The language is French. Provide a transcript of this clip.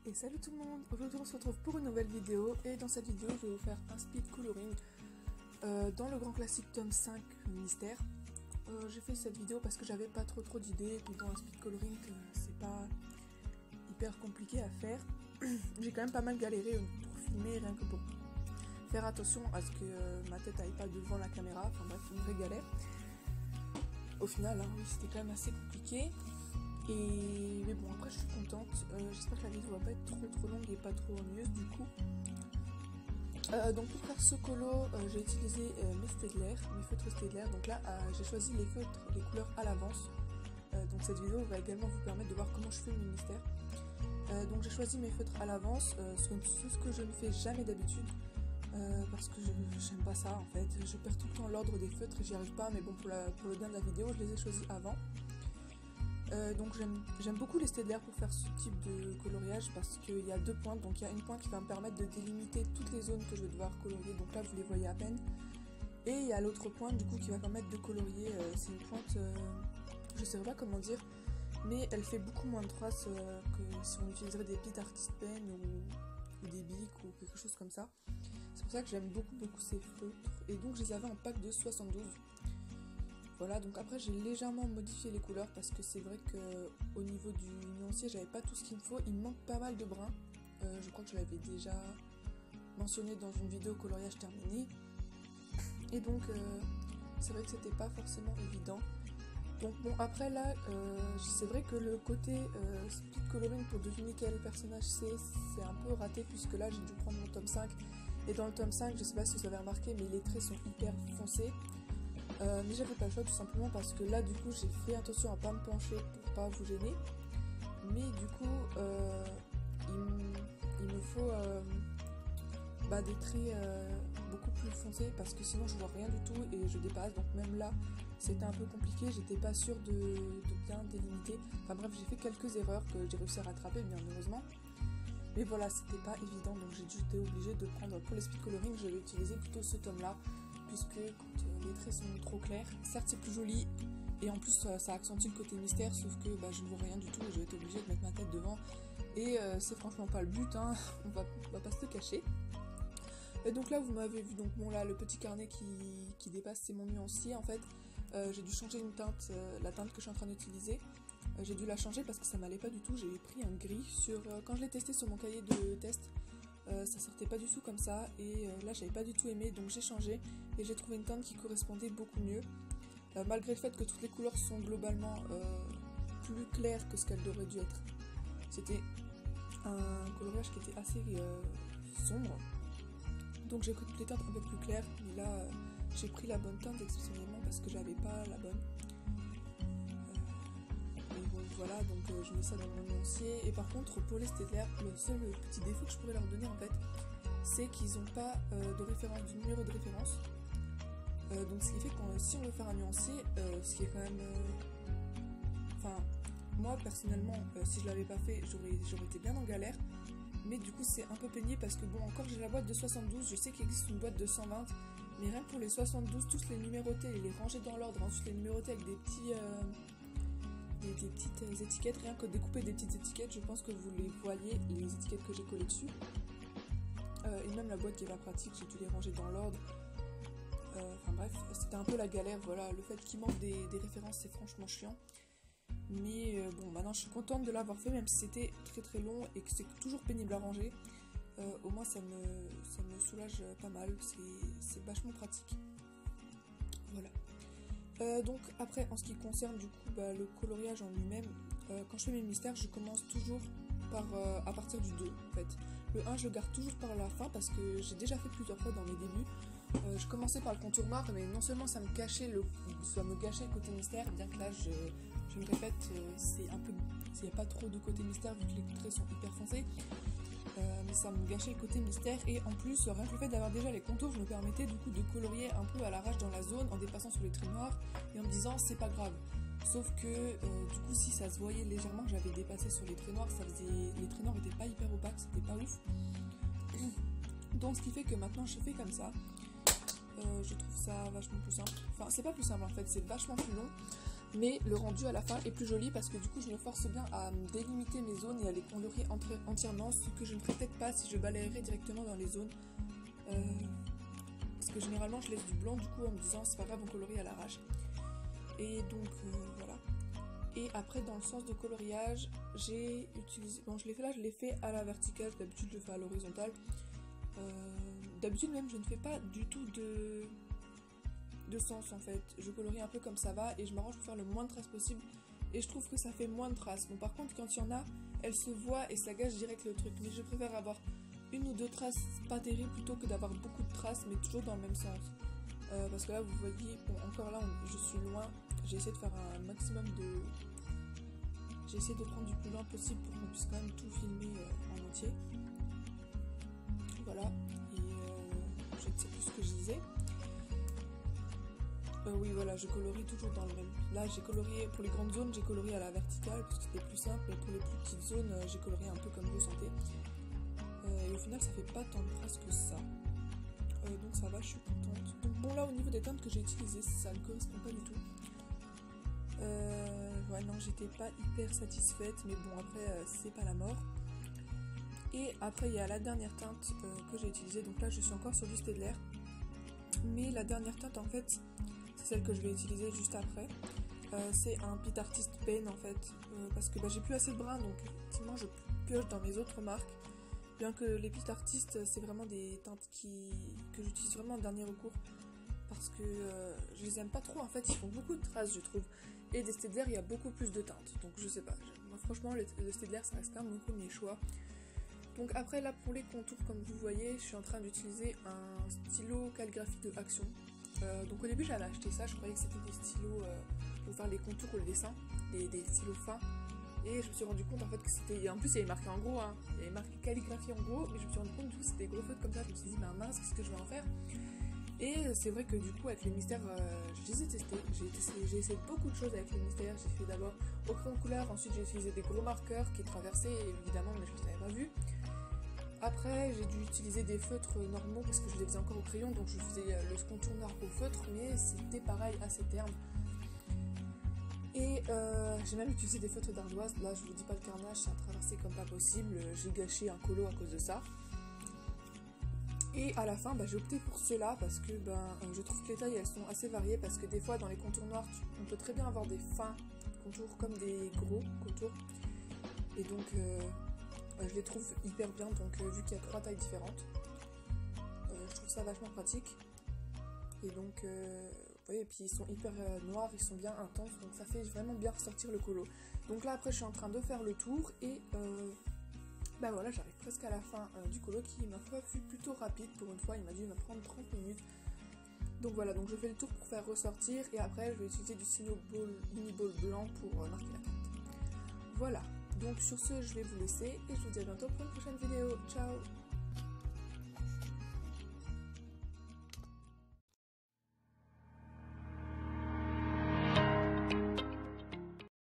Et salut tout le monde, aujourd'hui on se retrouve pour une nouvelle vidéo et dans cette vidéo je vais vous faire un speed coloring dans le grand classique tome 5 Mystère. J'ai fait cette vidéo parce que j'avais pas trop d'idées et puis dans un speed coloring c'est pas hyper compliqué à faire. J'ai quand même pas mal galéré pour filmer, rien que pour faire attention à ce que ma tête aille pas devant la caméra, enfin bref, une vraie galère. Au final, hein, oui, c'était quand même assez compliqué. Mais bon, après je suis contente, j'espère que la vidéo va pas être trop longue et pas trop ennuyeuse du coup. Donc pour faire ce colo, j'ai utilisé mes feutres Staedtler. Donc là j'ai choisi les couleurs à l'avance. Donc cette vidéo va également vous permettre de voir comment je fais mes mystères. Donc j'ai choisi mes feutres à l'avance, ce que je ne fais jamais d'habitude. Parce que j'aime pas ça en fait, je perds tout le temps l'ordre des feutres et j'y arrive pas, mais bon pour le bien de la vidéo je les ai choisis avant. Donc j'aime beaucoup les Staedtler pour faire ce type de coloriage parce qu'il y a deux pointes, donc il y a une pointe qui va me permettre de délimiter toutes les zones que je vais devoir colorier, donc là vous les voyez à peine, et il y a l'autre pointe du coup qui va permettre de colorier, c'est une pointe, je sais pas comment dire, mais elle fait beaucoup moins de traces que si on utiliserait des petites artist pen ou des bics ou quelque chose comme ça. C'est pour ça que j'aime beaucoup ces feutres, et donc je les avais en pack de 72. Voilà, donc après j'ai légèrement modifié les couleurs parce que c'est vrai qu'au niveau du nuancier j'avais pas tout ce qu'il me faut, il me manque pas mal de brun. Je crois que je l'avais déjà mentionné dans une vidéo coloriage terminé. Et donc c'est vrai que c'était pas forcément évident. Donc bon, après là c'est vrai que le côté speed coloring pour deviner quel personnage c'est un peu raté, puisque là j'ai dû prendre mon tome 5. Et dans le tome 5, je sais pas si vous avez remarqué, mais les traits sont hyper foncés. Mais j'avais pas le choix tout simplement parce que là du coup j'ai fait attention à pas me pencher pour pas vous gêner, mais du coup il me faut des traits beaucoup plus foncés parce que sinon je vois rien du tout et je dépasse. Donc même là c'était un peu compliqué, j'étais pas sûre de bien délimiter, enfin bref, j'ai fait quelques erreurs que j'ai réussi à rattraper bien heureusement, mais voilà, c'était pas évident, donc j'ai été obligée de prendre, pour les speed coloring je vais utiliser plutôt ce tome là, puisque quand les traits sont trop clairs, certes c'est plus joli et en plus ça accentue le côté mystère, sauf que je ne vois rien du tout et je vais être obligée de mettre ma tête devant, et c'est franchement pas le but, hein. on va pas se le cacher. Et donc là vous m'avez vu, donc bon là le petit carnet qui dépasse, c'est mon nuancier en fait. J'ai dû changer une teinte, la teinte que je suis en train d'utiliser, j'ai dû la changer parce que ça m'allait pas du tout. J'ai pris un gris quand je l'ai testé sur mon cahier de test. Ça sortait pas du tout comme ça, et là j'avais pas du tout aimé, donc j'ai changé et j'ai trouvé une teinte qui correspondait beaucoup mieux, malgré le fait que toutes les couleurs sont globalement plus claires que ce qu'elles auraient dû être. C'était un coloriage qui était assez sombre, donc j'ai pris toutes les teintes un peu plus claires, mais là j'ai pris la bonne teinte exceptionnellement parce que j'avais pas la bonne. Voilà, donc je mets ça dans mon nuancier. Et par contre pour les Staedtler, le seul petit défaut que je pourrais leur donner en fait, c'est qu'ils n'ont pas de référence, du numéro de référence. Donc ce qui fait que si on veut faire un nuancier, ce qui est quand même... moi personnellement, si je l'avais pas fait, j'aurais été bien en galère. Mais du coup c'est un peu pénible parce que bon, encore j'ai la boîte de 72, je sais qu'il existe une boîte de 120. Mais rien que pour les 72, tous les numérotés et les ranger dans l'ordre, ensuite les numérotés avec des petits... des petites étiquettes, rien que découper des petites étiquettes, je pense que vous les voyez, les étiquettes que j'ai collées dessus. Et même la boîte qui est pas pratique, j'ai dû les ranger dans l'ordre. Enfin bref, c'était un peu la galère, voilà, le fait qu'il manque des références c'est franchement chiant. Mais bon, maintenant je suis contente de l'avoir fait, même si c'était très long et que c'est toujours pénible à ranger. Au moins ça me soulage pas mal, c'est vachement pratique. Voilà. Donc après, en ce qui concerne du coup le coloriage en lui-même, quand je fais mes mystères, je commence toujours à partir du 2 en fait. Le 1 je le garde toujours par la fin parce que j'ai déjà fait plusieurs fois dans mes débuts. Je commençais par le contour noir, mais non seulement ça me gâchait le côté mystère, bien que là je me répète, il n'y a pas trop de côté mystère vu que les traits sont hyper foncés. Mais ça me gâchait le côté mystère, et en plus rien que le fait d'avoir déjà les contours, je me permettais du coup de colorier un peu à l'arrache dans la zone en dépassant sur les traits noirs et en me disant c'est pas grave. Sauf que du coup si ça se voyait légèrement que j'avais dépassé sur les traits noirs, les traits noirs étaient pas hyper opaques, c'était pas ouf. Donc ce qui fait que maintenant je fais comme ça. Je trouve ça vachement plus simple. Enfin c'est pas plus simple en fait, c'est vachement plus long. mais le rendu à la fin est plus joli parce que du coup je me force bien à délimiter mes zones et à les colorer entièrement, ce que je ne ferais peut-être pas si je balayerais directement dans les zones. Parce que généralement je laisse du blanc du coup en me disant c'est pas grave, on colorie à l'arrache. Et donc voilà. Et après dans le sens de coloriage, j'ai utilisé, bon je l'ai fait là, je l'ai fait à la verticale, d'habitude je le fais à l'horizontale. D'habitude même je ne fais pas du tout de sens en fait, je colorie un peu comme ça va et je m'arrange pour faire le moins de traces possible et je trouve que ça fait moins de traces. Bon par contre quand il y en a, elles se voient et ça gâche direct le truc, mais je préfère avoir une ou deux traces pas terribles plutôt que d'avoir beaucoup de traces mais toujours dans le même sens. Parce que là vous voyez, bon encore là je suis loin, j'ai essayé de faire un maximum de... J'ai essayé de prendre du plus loin possible pour qu'on puisse quand même tout filmer en entier. Voilà, et je ne sais plus ce que je disais. Oui voilà, je colorie toujours dans le même. Là j'ai colorié, pour les grandes zones j'ai colorié à la verticale parce que c'était plus simple, mais pour les plus petites zones j'ai colorié un peu comme vous sentez. Et au final ça fait pas tant de traces que ça. Donc ça va, je suis contente. Donc bon là au niveau des teintes que j'ai utilisées, ça ne correspond pas du tout. Ouais non, j'étais pas hyper satisfaite, mais bon après c'est pas la mort. Et après il y a la dernière teinte que j'ai utilisée, donc là je suis encore sur du Staedtler. Mais la dernière teinte en fait, c'est celle que je vais utiliser juste après. C'est un Pit Artist Pen en fait, parce que j'ai plus assez de brun, donc effectivement je pioche dans mes autres marques. Bien que les Pit Artist c'est vraiment des teintes que j'utilise vraiment en dernier recours. Parce que je les aime pas trop en fait, ils font beaucoup de traces je trouve. Et des Staedtler il y a beaucoup plus de teintes, donc je sais pas. Moi franchement le Staedtler ça reste quand même mon premier choix. Donc après là pour les contours comme vous voyez, je suis en train d'utiliser un stylo calligraphie de Action. Donc au début j'avais acheté ça, je croyais que c'était des stylos pour faire les contours ou le dessin, des stylos fins. Et je me suis rendu compte en fait que c'était... En plus il y avait marqué en gros, hein. Il y avait marqué calligraphie en gros, mais je me suis rendu compte que c'était des gros feutres comme ça, je me suis dit bah mince, qu'est-ce que je vais en faire? Et c'est vrai que du coup avec les mystères, je les ai testés, j'ai essayé beaucoup de choses avec les mystères. J'ai fait d'abord au crayon de couleur, ensuite j'ai utilisé des gros marqueurs qui traversaient évidemment, mais je ne les avais pas vus. Après j'ai dû utiliser des feutres normaux parce que je les faisais encore au crayon, donc je faisais le contour noir au feutre, mais c'était pareil assez terne. Et j'ai même utilisé des feutres d'ardoise, là je vous dis pas le carnage, ça a traversé comme pas possible, j'ai gâché un colo à cause de ça. Et à la fin, j'ai opté pour ceux-là parce que je trouve que les tailles elles sont assez variées parce que des fois dans les contours noirs, on peut très bien avoir des fins contours comme des gros contours. Et donc je les trouve hyper bien, donc vu qu'il y a 3 tailles différentes, je trouve ça vachement pratique. Et donc, vous voyez, et puis ils sont hyper noirs, ils sont bien intenses, donc ça fait vraiment bien ressortir le colo. Donc là après je suis en train de faire le tour et... voilà, j'arrive presque à la fin du colo qui ma foi fut plutôt rapide pour une fois, il m'a dû me prendre 30 minutes. Donc voilà, donc je fais le tour pour faire ressortir et après je vais utiliser du stylo mini ball blanc pour marquer la teinte. Voilà, donc sur ce je vais vous laisser et je vous dis à bientôt pour une prochaine vidéo. Ciao!